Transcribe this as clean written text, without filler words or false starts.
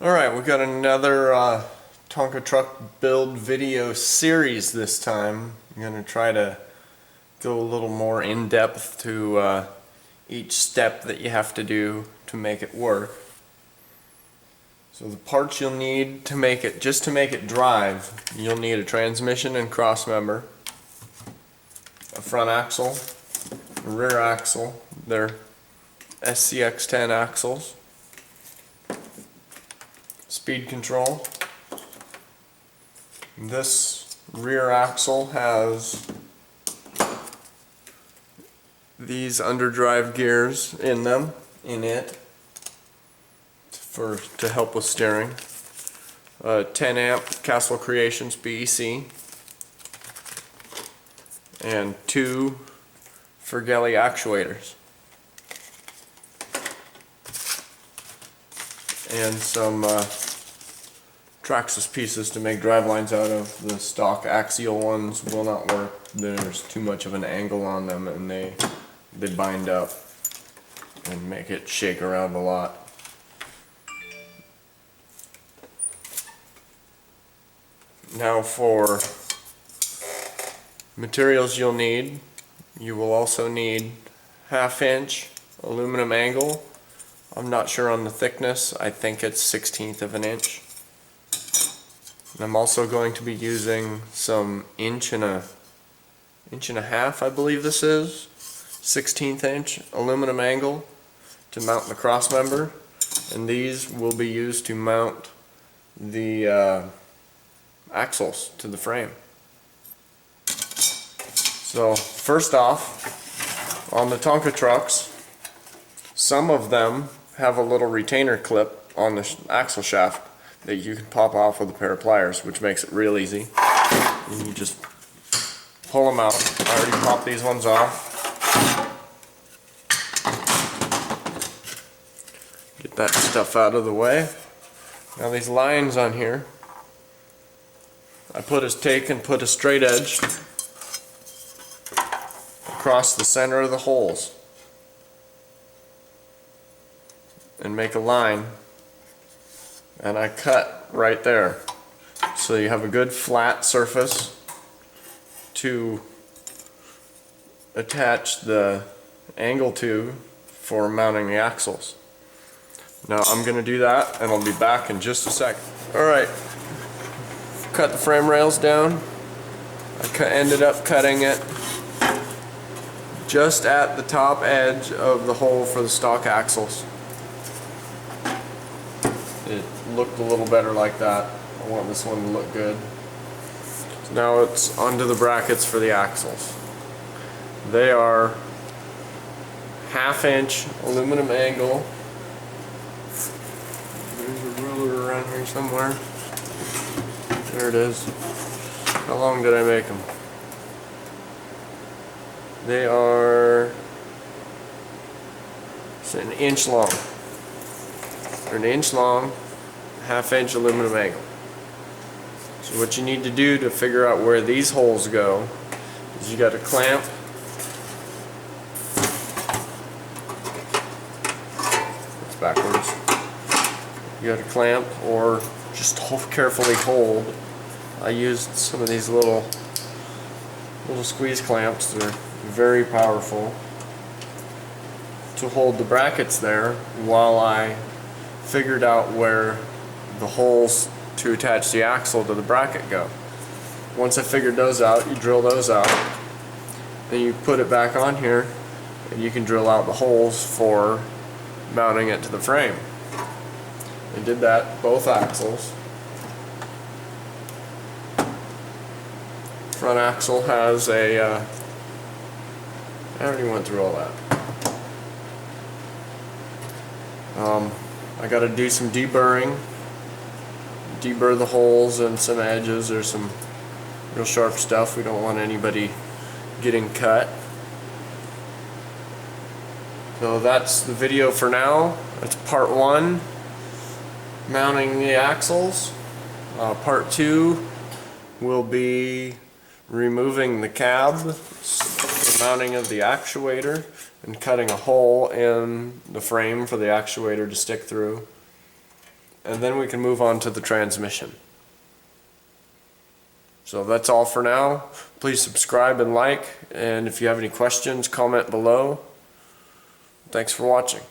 Alright, we've got another Tonka truck build video series this time. I'm going to try to go a little more in depth to each step that you have to do to make it work. So the parts you'll need to make it, just to make it drive, you'll need a transmission and cross member, a front axle, a rear axle, they're SCX10 axles, speed control. This rear axle has these underdrive gears in it to help with steering. 10 amp Castle Creations BEC and 2 Fergelli actuators and some Traxxas pieces to make drive lines out of. The stock axial ones will not work. There's too much of an angle on them and they bind up and make it shake around a lot. Now for materials you'll need, you will also need 1/2 inch aluminum angle. I'm not sure on the thickness, I think it's 1/16 of an inch. And I'm also going to be using some inch and a half, I believe this is, 1/16 inch aluminum angle to mount the cross member, and these will be used to mount the axles to the frame. So first off, on the Tonka trucks, some of them have a little retainer clip on the axle shaft that you can pop off with a pair of pliers, which makes it real easy. And you just pull them out. I already popped these ones off. Get that stuff out of the way. Now these lines on here, I put a straight edge across the center of the holes and make a line, and I cut right there so you have a good flat surface to attach the angle to for mounting the axles. Now I'm going to do that and I'll be back in just a second. Alright, cut the frame rails down. I ended up cutting it just at the top edge of the hole for the stock axles. It looked a little better like that. I want this one to look good. So now it's onto the brackets for the axles. They are 1/2 inch aluminum angle. There's a ruler around here somewhere. There it is. How long did I make them? They are an inch long. They're an inch long, 1/2 inch aluminum angle. So what you need to do to figure out where these holes go is you got to clamp it's backwards. You got to clamp or just carefully hold. I used some of these little squeeze clamps. They're very powerful to hold the brackets there while I figured out where the holes to attach the axle to the bracket go. Once I figured those out, you drill those out, then you put it back on here and you can drill out the holes for mounting it to the frame. I did that both axles. Front axle has a I already went through all that. I got to do some deburring, deburr the holes and some edges. There's some real sharp stuff. We don't want anybody getting cut. So that's the video for now. That's part 1, mounting the axles. Part 2 will be removing the cab, the mounting of the actuator, and cutting a hole in the frame for the actuator to stick through. and then we can move on to the transmission. So that's all for now. Please subscribe and like, and if you have any questions, comment below. Thanks for watching.